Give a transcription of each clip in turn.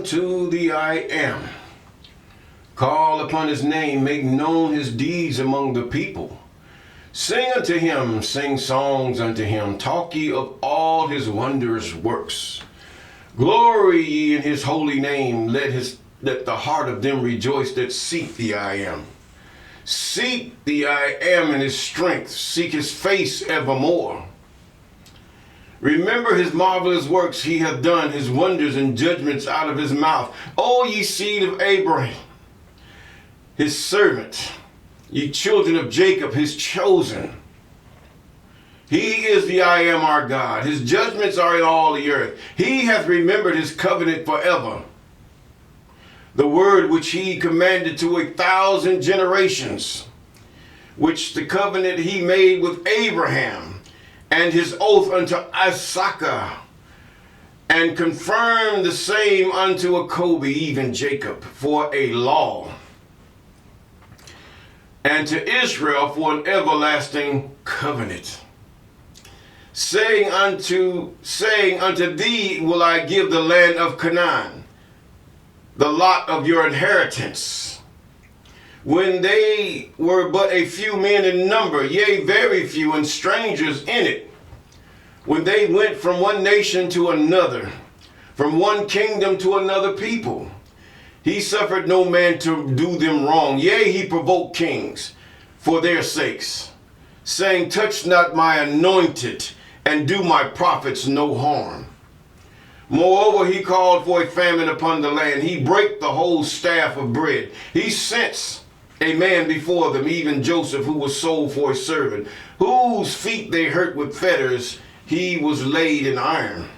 unto the I am. Call upon his name, make known his deeds among the people. Sing unto him, sing songs unto him, talk ye of all his wondrous works. Glory ye in his holy name, let the heart of them rejoice that seek the I am. Seek the I am in his strength, seek his face evermore. Remember his marvelous works he hath done, his wonders and judgments out of his mouth. O ye seed of Abraham, his servant, ye children of Jacob, his chosen. He is the I am our God. His judgments are in all the earth. He hath remembered his covenant forever, the word which he commanded to 1,000 generations, which the covenant he made with Abraham, and his oath unto Isaac, and confirmed the same unto Jacob, even Jacob, for a law, and to Israel for an everlasting covenant, saying unto thee will I give the land of Canaan, the lot of your inheritance. When they were but a few men in number, yea, very few, and strangers in it, when they went from one nation to another, from one kingdom to another people, he suffered no man to do them wrong. Yea, he provoked kings for their sakes, saying, touch not my anointed, and do my prophets no harm. Moreover, he called for a famine upon the land. He brake the whole staff of bread. He sent a man before them, even Joseph, who was sold for a servant, whose feet they hurt with fetters. He was laid in iron,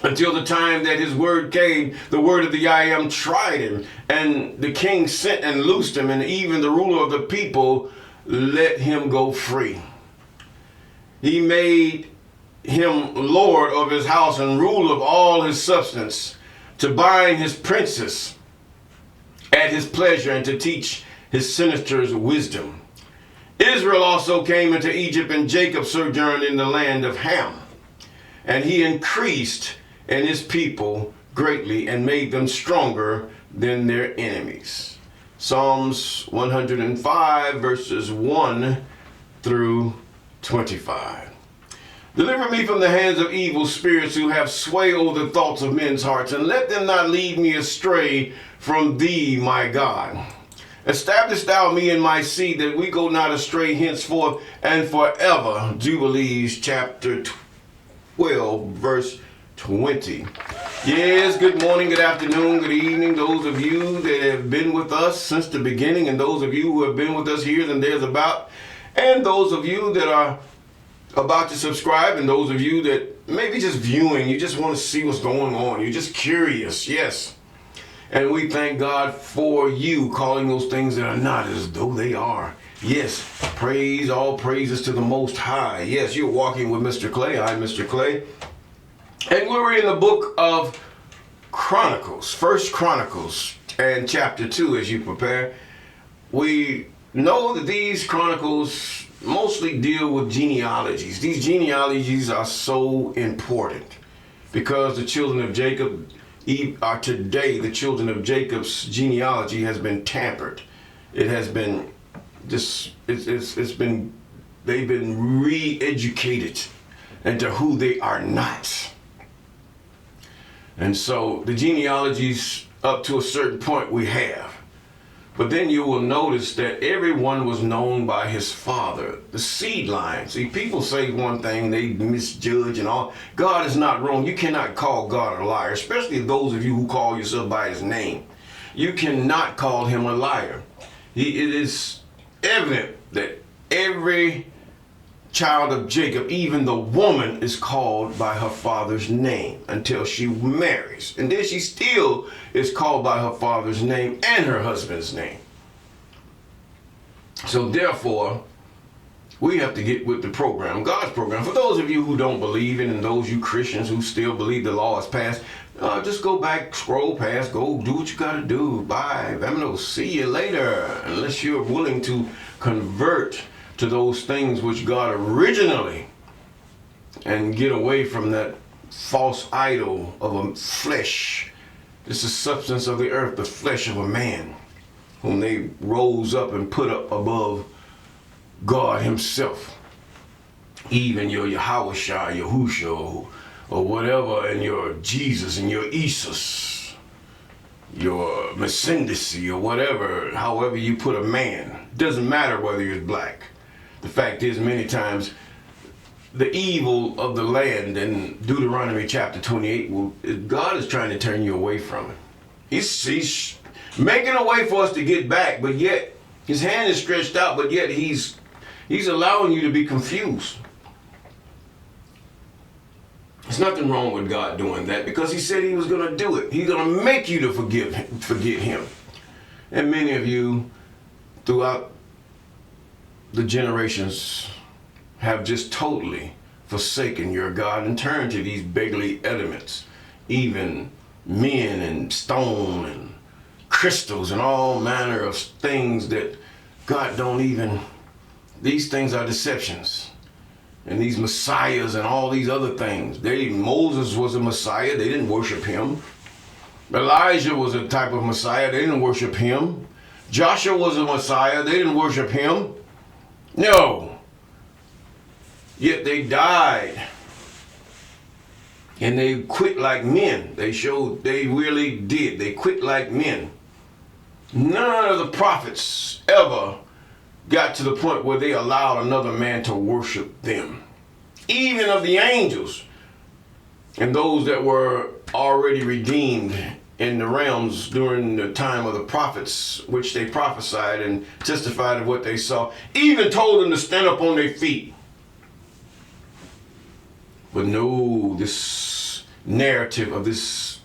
until the time that his word came. The word of the I am tried him, and the king sent and loosed him, and even the ruler of the people let him go free. He made him lord of his house and ruler of all his substance, to bind his princes at his pleasure, and to teach his senators wisdom. Israel also came into Egypt, and Jacob sojourned in the land of Ham. And he increased in his people greatly, and made them stronger than their enemies. Psalms 105, verses 1 through 25. Deliver me from the hands of evil spirits, who have sway over the thoughts of men's hearts, and let them not lead me astray from thee, my God. Establish thou me in my seed, that we go not astray henceforth and forever. Jubilees chapter 12, verse 20. Yes, good morning, good afternoon, good evening, those of you that have been with us since the beginning, and those of you who have been with us here and there's about, and those of you that are about to subscribe, and those of you that maybe just viewing, you just want to see what's going on, you're just curious. Yes. And we thank God for you calling those things that are not as though they are. Yes, praise, all praises to the Most High. Yes, you're walking with Mr. Clay. I'm Mr. Clay. And we're in the book of Chronicles, First Chronicles, and chapter 2 as you prepare. We know that these chronicles mostly deal with genealogies. These genealogies are so important because the children of Jacob are today, the children of Jacob's genealogy has been tampered. It has been just, they've been re-educated into who they are not. And so the genealogies up to a certain point we have. But then you will notice that everyone was known by his father, the seed line. See, people say one thing, they misjudge and all. God is not wrong. You cannot call God a liar, especially those of you who call yourself by his name. You cannot call him a liar. It is evident that every child of Jacob, even the woman, is called by her father's name until she marries. And then she still is called by her father's name and her husband's name. So therefore, we have to get with the program, God's program. For those of you who don't believe it, and those you Christians who still believe the law is passed, just go back, scroll past, go do what you got to do. Bye. I'm going to see you later. Unless you're willing to convert to those things which God originally, and get away from that false idol of a flesh This is substance of the earth, the flesh of a man, whom they rose up and put up above God himself. Even your Yahushua, Yahusha, or whatever, and your Jesus and your Isus, your Messendisi, or whatever, however you put a man. Doesn't matter whether you're black. The fact is, many times, the evil of the land in Deuteronomy chapter 28, God is trying to turn you away from it. He's making a way for us to get back, but yet his hand is stretched out, but yet he's allowing you to be confused. There's nothing wrong with God doing that, because he said he was going to do it. He's going to make you to forget him. And many of you throughout the generations have just totally forsaken your God and turned to these beggarly elements, even men and stone and crystals and all manner of things that God don't even, these things are deceptions. And these messiahs and all these other things. Moses was a messiah, they didn't worship him. Elijah was a type of messiah, they didn't worship him. Joshua was a messiah, they didn't worship him. No. Yet they died. And they quit like men. They really did. They quit like men. None of the prophets ever got to the point where they allowed another man to worship them. Even of the angels and those that were already redeemed in the realms during the time of the prophets, which they prophesied and testified of what they saw, even told them to stand up on their feet. But no, this narrative of this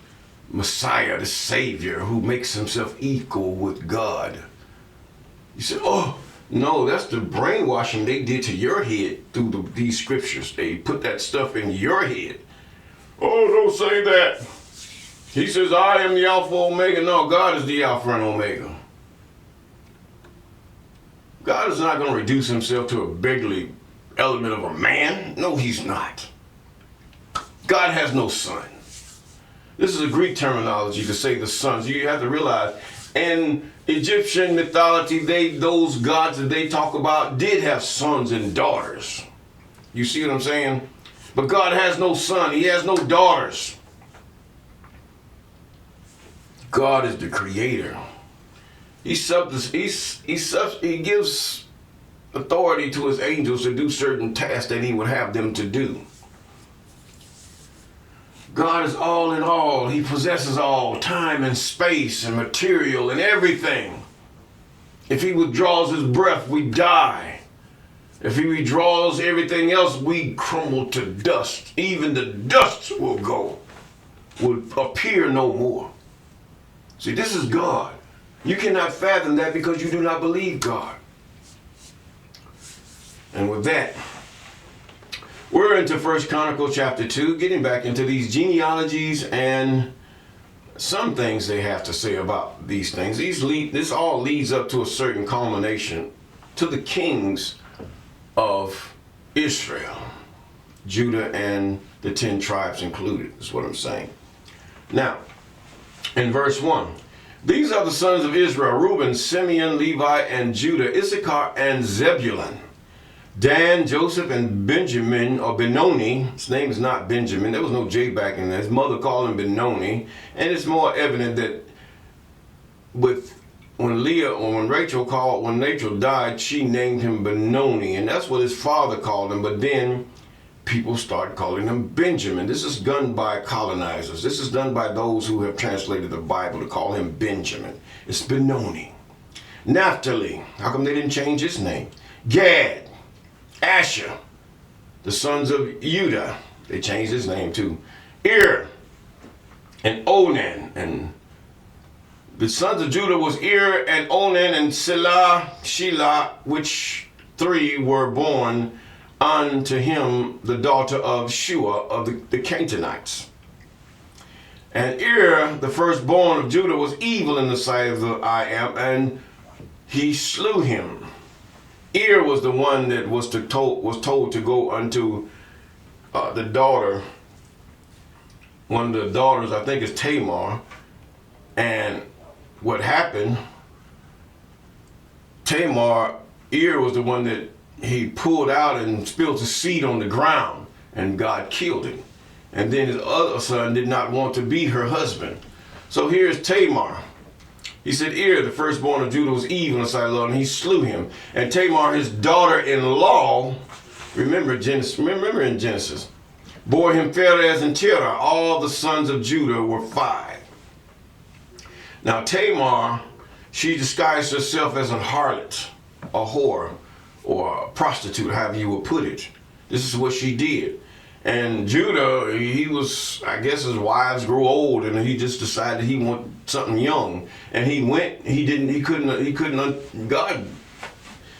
Messiah, this Savior who makes himself equal with God. You say, oh, no, that's the brainwashing they did to your head through these scriptures. They put that stuff in your head. Oh, don't say that. He says, I am the Alpha Omega. No, God is the Alpha and Omega. God is not going to reduce himself to a beggarly element of a man. No, he's not. God has no son. This is a Greek terminology to say the sons. You have to realize, in Egyptian mythology, those gods that they talk about did have sons and daughters. You see what I'm saying? But God has no son. He has no daughters. God is the creator. He gives authority to his angels to do certain tasks that he would have them to do. God is all in all. He possesses all time and space and material and everything. If he withdraws his breath, we die. If he withdraws everything else, we crumble to dust. Even the dust will appear no more. See, this is God. You cannot fathom that because you do not believe God. And with that, we're into 1 Chronicles chapter 2, getting back into these genealogies and some things they have to say about these things. This all leads up to a certain culmination to the kings of Israel, Judah and the 10 tribes included, is what I'm saying. Now, in verse 1, these are the sons of Israel: Reuben, Simeon, Levi, and Judah, Issachar, and Zebulun, Dan, Joseph, and Benjamin, or Benoni. His name is not Benjamin. There was no J back in there. His mother called him Benoni. And it's more evident that when Rachel died, she named him Benoni. And that's what his father called him. But then people start calling him Benjamin. This is done by colonizers. This is done by those who have translated the Bible to call him Benjamin. It's Benoni. Naphtali. How come they didn't change his name? Gad. Asher, the sons of Judah, they changed his name too. Ir and Onan, and the sons of Judah was Ir and Onan and Shelah, which 3 were born unto him the daughter of Shua of the Canaanites. And Ir, the firstborn of Judah, was evil in the sight of the I Am, and he slew him. Ir was the one that was told to go unto the daughter, one of the daughters, I think is Tamar, And what happened, Tamar, ear was the one that he pulled out and spilled the seed on the ground, and God killed him. And then his other son did not want to be her husband. So here's Tamar. He said, Ir, the firstborn of Judah, was evil in the sight of the Lord, and he slew him. And Tamar, his daughter-in-law, remember in Genesis, bore him Pharez and Terah. All the sons of Judah were 5. Now Tamar, she disguised herself as a harlot, a whore, or a prostitute, however you would put it. This is what she did. And Judah, he was, I guess his wives grew old, and he just decided he wanted something young. And he went, God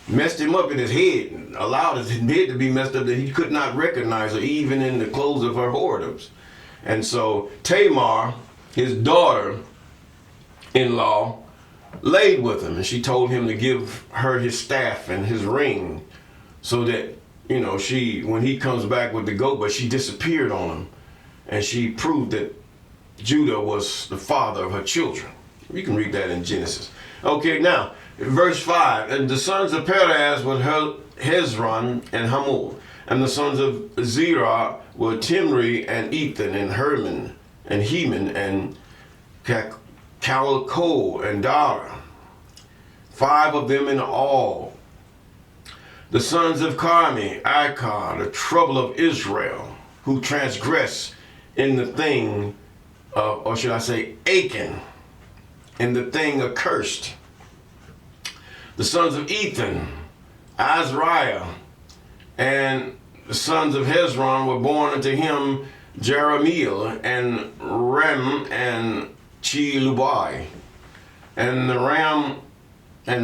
messed him up in his head, and allowed his head to be messed up that he could not recognize her, even in the clothes of her whoredoms. And so Tamar, his daughter-in-law, laid with him, and she told him to give her his staff and his ring, so that, you know, when he comes back with the goat, but she disappeared on him, and she proved that Judah was the father of her children. You can read that in Genesis. Okay, now, verse 5, and the sons of Perez were Hezron and Hamul, and the sons of Zerah were Timri and Ethan and Herman and Heman and Calico and Dara, 5 of them in all. The sons of Carmi, Icah, the trouble of Israel, who transgress in the thing of, or should I say, Achan, in the thing accursed. The sons of Ethan, Azariah, and the sons of Hezron were born unto him Jeremiel and Rem and Chilubai. And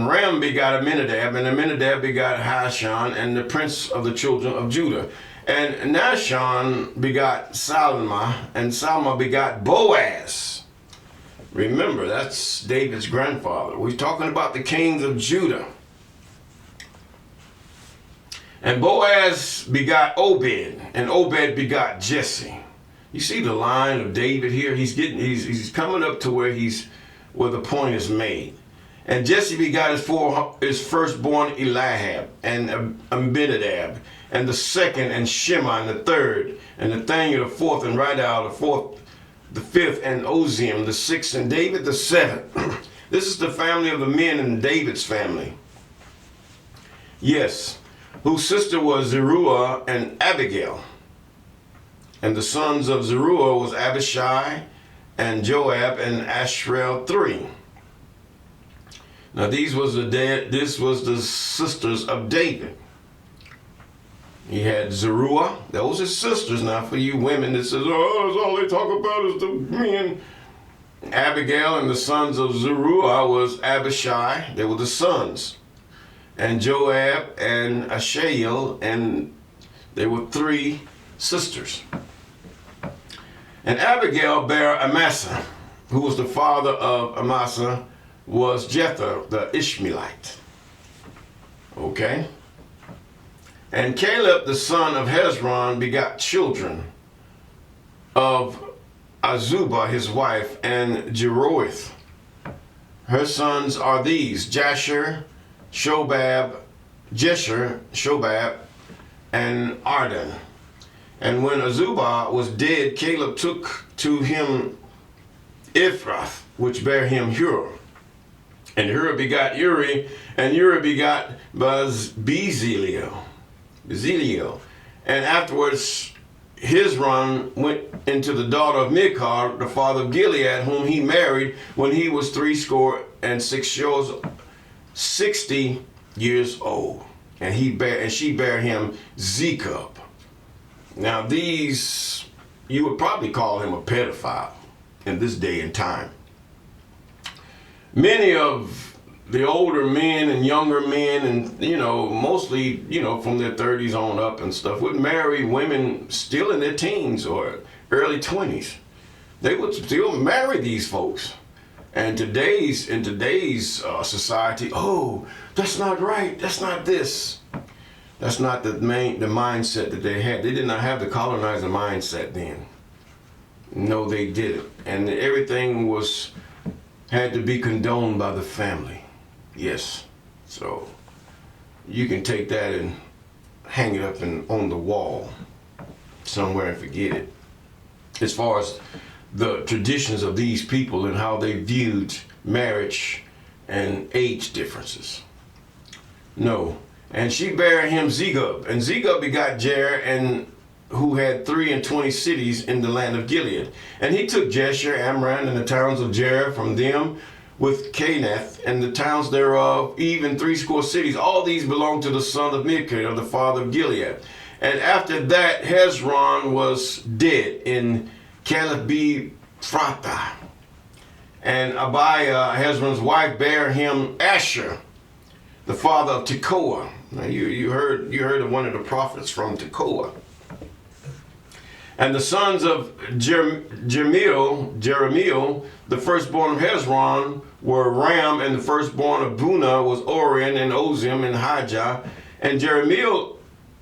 Ram begot Aminadab, and Aminadab begot Hashan, and the prince of the children of Judah. And Nashon begot Salma, and Salma begot Boaz. Remember, that's David's grandfather. We're talking about the kings of Judah. And Boaz begot Obed, and Obed begot Jesse. You see the line of David here? He's coming up to where the point is made. And Jesse begot his firstborn Eliab and Abinadab, and the second, and Shema, and the third, and Nathaniel the fourth, and Radal the fourth, the fifth, and Ozium the sixth, and David the seventh. This is the family of the men in David's family. Yes, whose sister was Zeruiah and Abigail. And the sons of Zeruiah was Abishai and Joab and Ashrel 3. Now this was the sisters of David. He had Zeruiah, those are his sisters. Now for you women that says, oh, that's all they talk about is the men. Abigail and the sons of Zeruiah was Abishai, they were the sons. And Joab and Ashael, and they were 3 sisters. And Abigail bare Amasa, who was the father of Amasa, was Jether the Ishmaelite. Okay? And Caleb the son of Hezron begot children of Azubah his wife and Jeroith. Her sons are these: Jasher, Shobab, and Arden. And when Azubah was dead, Caleb took to him Ephrath, which bare him Hur. And Hur begot Uri, and Uri begot Bezaleel. And afterwards Hezron went into the daughter of Michal, the father of Gilead, whom he married when he was 60 years old. And she bare him Zekub. Now these, you would probably call him a pedophile in this day and time. Many of the older men and younger men, and mostly from their 30s on up and stuff, would marry women still in their teens or early 20s. They would still marry these folks. And in today's society, oh, that's not right, that's not this. That's not the mindset that they had. They did not have the colonizer mindset then. No, they didn't. And everything was had to be condoned by the family. Yes. So you can take that and hang it up on the wall somewhere and forget it. As far as the traditions of these people and how they viewed marriage and age differences. No. And she bare him Zegub, and Zegub begot Jer, and who had 23 cities in the land of Gilead. And he took Jeshur, Amram, and the towns of Jer from them, with Canath, and the towns thereof, even 80 cities. All these belonged to the son of Micah, the father of Gilead. And after that, Hezron was dead in Caleb Phratha. And Abiah, Hezron's wife, bare him Asher, the father of Tekoa. Now you heard of one of the prophets from Tekoa. And the sons of Jeremiel, the firstborn of Hezron, were Ram, and the firstborn of Bunah was Orion and Ozim and Hijah. And Jeremiel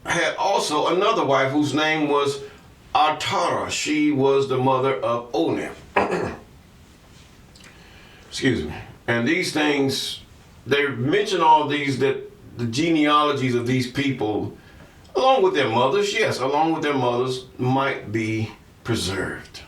had also another wife whose name was Atara. She was the mother of Onan. Excuse me. And these things, they mention all these, that the genealogies of these people, along with their mothers, yes, along with their mothers, might be preserved.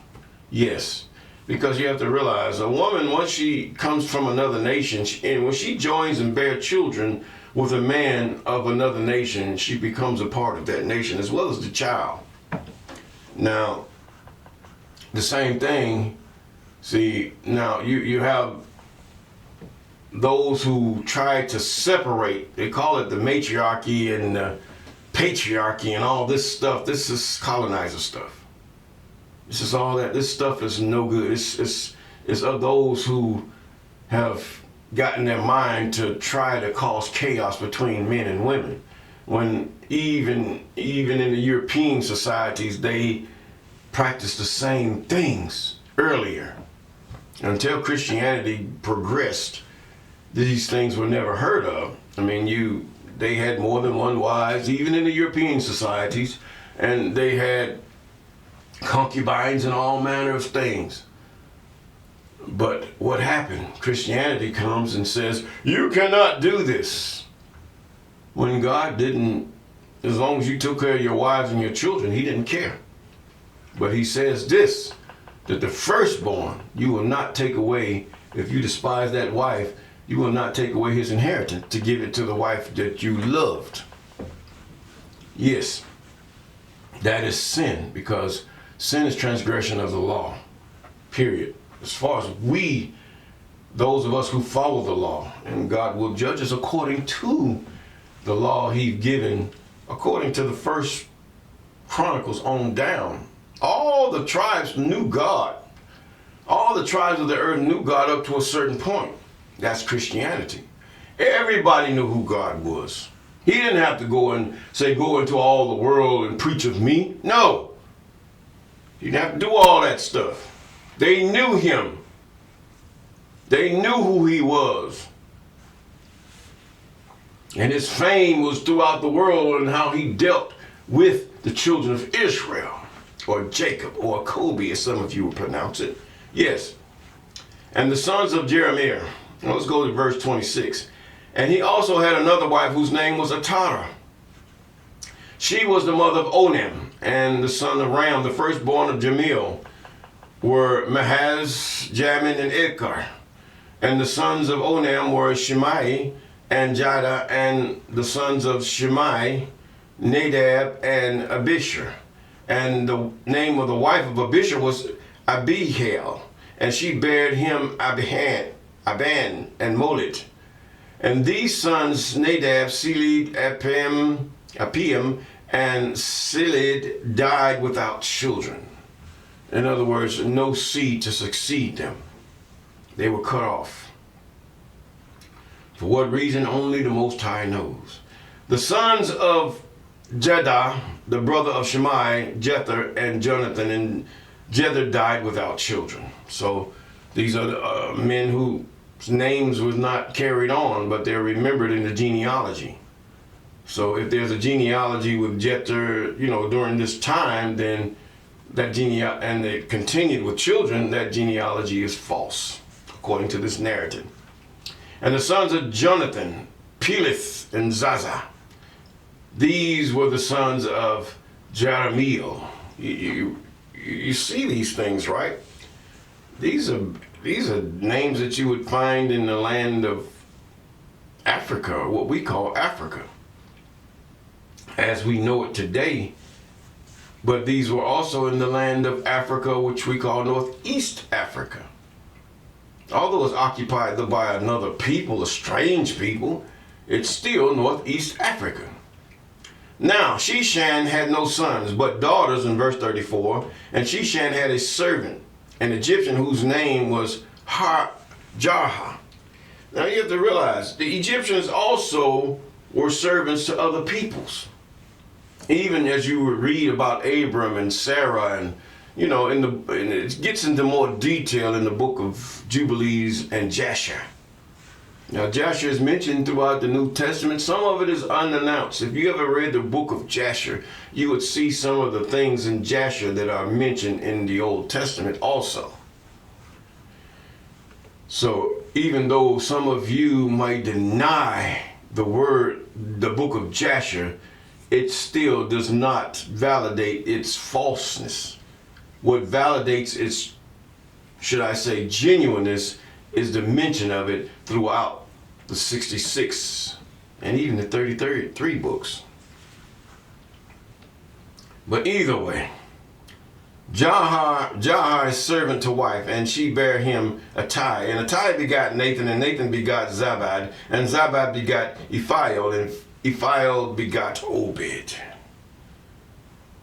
Yes, because you have to realize a woman, once she comes from another nation, and when she joins and bears children with a man of another nation, she becomes a part of that nation as well as the child. Now, the same thing, see, now you have those who try to separate, they call it the matriarchy and the patriarchy and all this stuff. This is colonizer stuff. This is all that. This stuff is no good. It's of those who have gotten their mind to try to cause chaos between men and women. When even in the European societies, they practiced the same things earlier. Until Christianity progressed, these things were never heard of. I mean, they had more than one wives, even in the European societies, and they had concubines and all manner of things. But what happened? Christianity comes and says, you cannot do this. When God didn't, as long as you took care of your wives and your children, he didn't care. But he says this, that the firstborn, you will not take away, if you despise that wife, you will not take away his inheritance to give it to the wife that you loved. Yes, that is sin, because sin is transgression of the law, period. As far as those of us who follow the law, and God will judge us according to the law he's given, according to the first Chronicles on down. All the tribes knew God. All the tribes of the earth knew God up to a certain point. That's Christianity. Everybody knew who God was. He didn't have to go and say, go into all the world and preach of me. No. He didn't have to do all that stuff. They knew him. They knew who he was. And his fame was throughout the world and how he dealt with the children of Israel, or Jacob, or Kobe, as some of you would pronounce it. Yes. And the sons of Jeremiah. Now let's go to verse 26. And he also had another wife whose name was Atara. She was the mother of Onan, and the son of Ram, the firstborn of Jemiel, were Mahaz, Jamin, and Ikar. And the sons of Onan were Shimei and Jada, and the sons of Shimei, Nadab, and Abishur. And the name of the wife of Abishur was Abihail, and she bare him Aban, and Molid. And these sons, Nadab, Seled, Apiam, and Seled, died without children. In other words, no seed to succeed them. They were cut off. For what reason? Only the Most High knows. The sons of Jedah, the brother of Shimei, Jether, and Jonathan, and Jether died without children. So these are the men whose names was not carried on, but they're remembered in the genealogy. So if there's a genealogy with Jether, during this time, then that and they continued with children, that genealogy is false, according to this narrative. And the sons of Jonathan, Peleth and Zaza. These were the sons of Jeremiel. You see these things, right? These are names that you would find in the land of Africa, or what we call Africa, as we know it today. But these were also in the land of Africa, which we call Northeast Africa. Although it's occupied by another people, a strange people, it's still Northeast Africa. Now, Sheshan had no sons, but daughters, in verse 34, and Sheshan had a servant, an Egyptian whose name was Jarha. Now, you have to realize, the Egyptians also were servants to other peoples. Even as you read about Abram and Sarah, and and it gets into more detail in the book of Jubilees and Jasher. Now, Jasher is mentioned throughout the New Testament. Some of it is unannounced. If you ever read the book of Jasher, you would see some of the things in Jasher that are mentioned in the Old Testament also. So even though some of you might deny the book of Jasher, it still does not validate its falseness. What validates its, should I say, genuineness is the mention of it throughout the 66 and even the 33 books. But either way, Jarha is servant to wife, and she bare him Attai. And Attai begot Nathan, and Nathan begot Zabad, and Zabad begot Ephiel, and Ephiel begot Obed.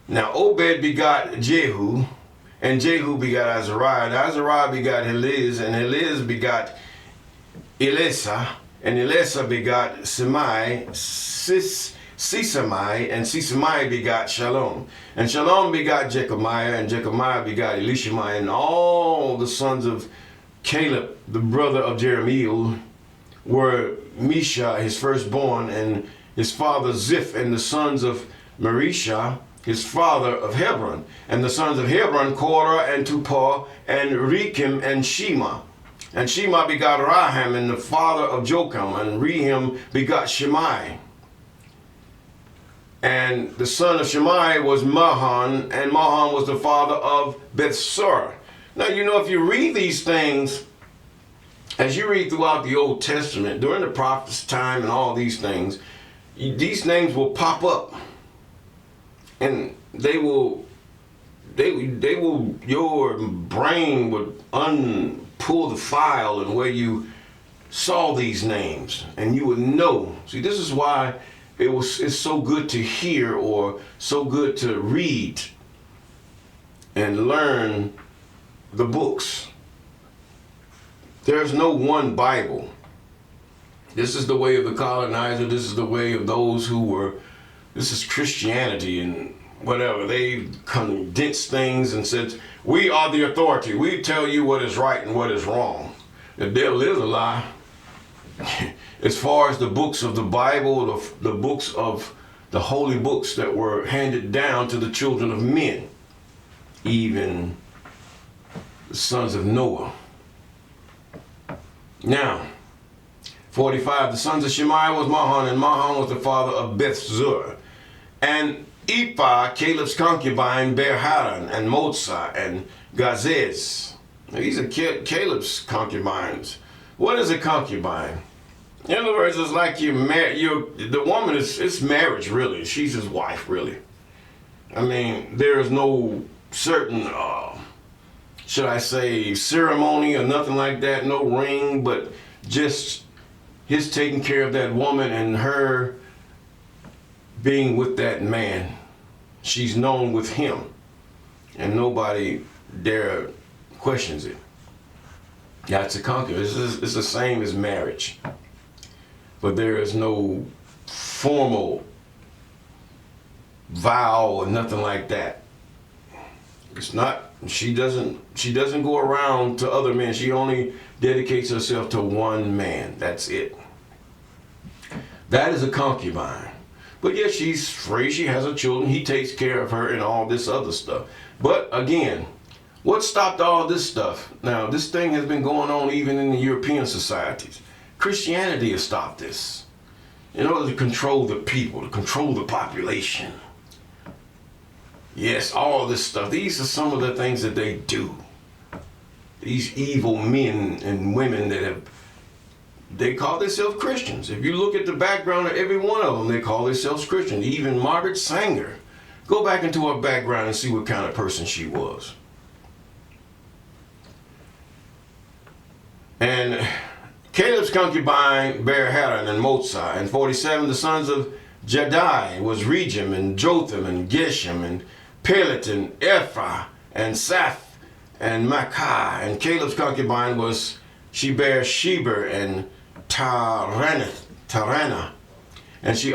Now Obed begot Jehu, and Jehu begot Azariah, and Azariah begot Heliz, and Heliz begot Elisa, and Elisa begot Semai, Sisamai, and Sisamai begot Shalom. And Shalom begot Jechemiah, and Jechemiah begot Elishama, and all the sons of Caleb, the brother of Jeremiel, were Misha, his firstborn, and his father Ziph, and the sons of Marisha, his father of Hebron. And the sons of Hebron, Korah and Tupah, and Rekem and Shema. And Shema begot Raham, and the father of Jocham, and Rehem begot Shemai. And the son of Shemai was Mahan, and Mahan was the father of Bethsur. Now, if you read these things, as you read throughout the Old Testament, during the prophet's time and all these things, these names will pop up. And your brain would pull the file and where you saw these names, and you would know. See, this is why it's so good to hear, or so good to read and learn the books. There's no one Bible. This is the way of the colonizer. This is the way of those this is Christianity and whatever. They condensed things and said, we are the authority. We tell you what is right and what is wrong. The devil is a lie. As far as the books of the Bible, the books of the holy books that were handed down to the children of men, even the sons of Noah. Now, 45, the sons of Shemaiah was Mahan, and Mahan was the father of Bethzur. And Ephah, Caleb's concubine, bare Haran, and Motsah, and Gazez. Now, these are Caleb's concubines. What is a concubine? In other words, it's like the woman it's marriage, really. She's his wife, really. I mean, there is no certain, should I say, ceremony or nothing like that, no ring, but just his taking care of that woman and her being with that man. She's known with him, and nobody dare questions it. That's a concubine. It's the same as marriage, but there is no formal vow or nothing like that. It's not. She doesn't go around to other men. She only dedicates herself to one man. That's it. That is a concubine. But yes, she's free. She has her children. He takes care of her and all this other stuff. But again, What stopped all this stuff? Now, this thing has been going on even in the European societies. Christianity has stopped this in order to control the people, to control the population. Yes, all this stuff. These are some of the things that they do. These evil men and women they call themselves Christians. If you look at the background of every one of them, they call themselves Christian. Even Margaret Sanger. Go back into her background and see what kind of person she was. And Caleb's concubine bare Haran and Motsai, and 47 the sons of Jadai was Regem and Jotham and Geshem and Pelet and Ephra and Saph and Makkah. And Caleb's concubine was, she bare Sheber and Tarana. And she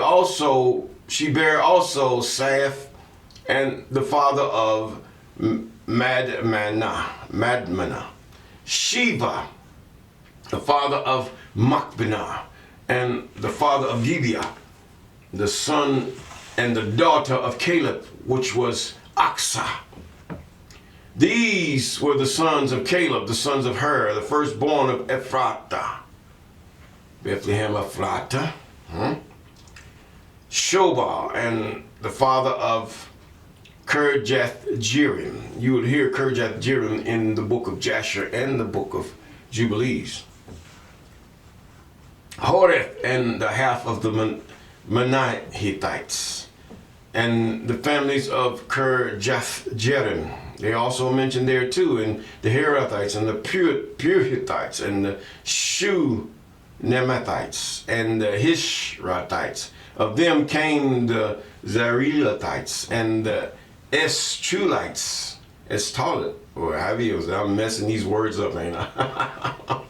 bare also Saph and the father of Madmana. Sheva, the father of Machbenah, and the father of Gibeah, the son and the daughter of Caleb, which was Aksa. These were the sons of Caleb, the sons of Hur, the firstborn of Ephrata. Bethlehem Ephrata. Shobal, and the father of Kirjath-Jearim. You would hear Kirjath-Jearim in the book of Jasher and the book of Jubilees. Horeth, and the half of the Menahithites, and the families of Kirjath-Jearim. They also mentioned there too, and the Herathites and the Purhithites and the Shunemathites and the Hishrathites. Of them came the Zarelathites and the Eschulites. Estalit, or however it was. I'm messing these words up, ain't I?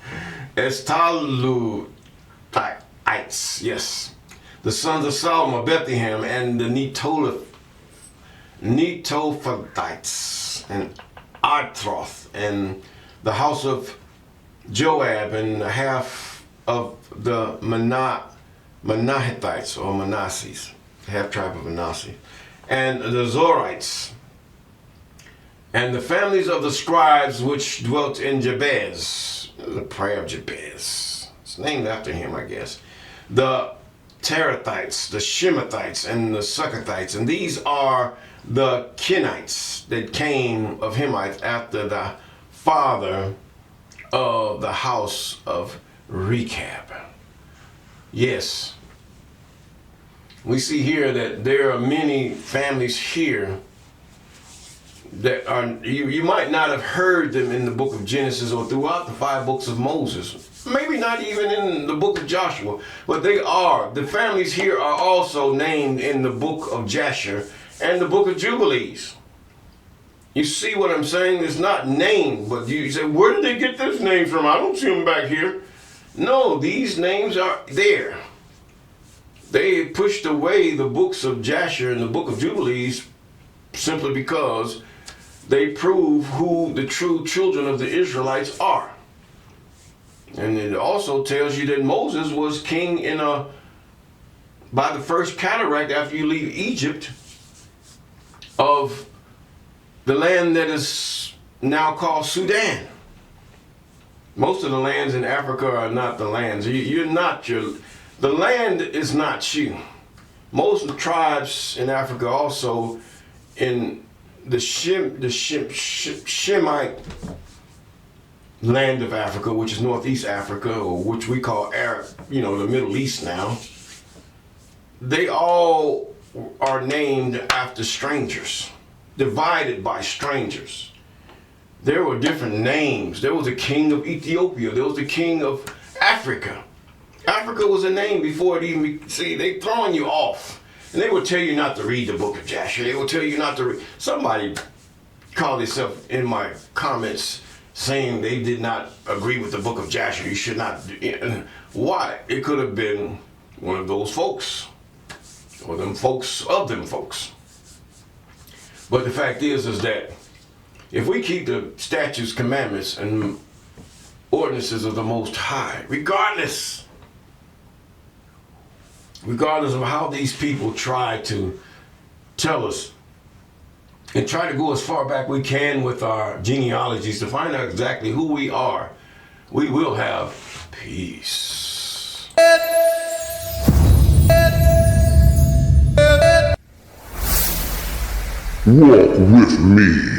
Estalutites, yes. The sons of Solomon, Bethlehem, and the Netophathites, and Arthroth, and the house of Joab, and the half of the Menahithites, or Manasses, the half tribe of Manasseh, and the Zorites, and the families of the scribes which dwelt in Jabez, the prayer of Jabez. It's named after him, I guess. The Terathites, the Shemathites, and the Succothites, and these are the Kenites that came of Hemites after the father of the house of Rechab. Yes, we see here that there are many families here that are, you might not have heard them in the book of Genesis or throughout the 5 books of Moses. Maybe not even in the book of Joshua, but they are. The families here are also named in the book of Jasher and the book of Jubilees. You see what I'm saying? It's not named, but you say, where did they get this name from? I don't see them back here. No, these names are there. They pushed away the books of Jasher and the book of Jubilees simply because they prove who the true children of the Israelites are. And it also tells you that Moses was king by the first cataract after you leave Egypt of the land that is now called Sudan. Most of the lands in Africa are not the lands. The land is not you. Most of the tribes in Africa also in the Shemite land of Africa, which is Northeast Africa, or which we call Arab, the Middle East now, they all are named after strangers, divided by strangers. There were different names. There was a king of Ethiopia. There was a king of Africa. Africa was a name before it even, they throwing you off. And they will tell you not to read the book of Jasher. They will tell you not to read. Somebody called themselves in my comments saying they did not agree with the book of Jasher. You should not. Why? It could have been one of those folks. Or them folks of them folks. But the fact is that if we keep the statutes, commandments, and ordinances of the Most High, regardless of how these people try to tell us and try to go as far back we can with our genealogies to find out exactly who we are, we will have peace. Walk with me.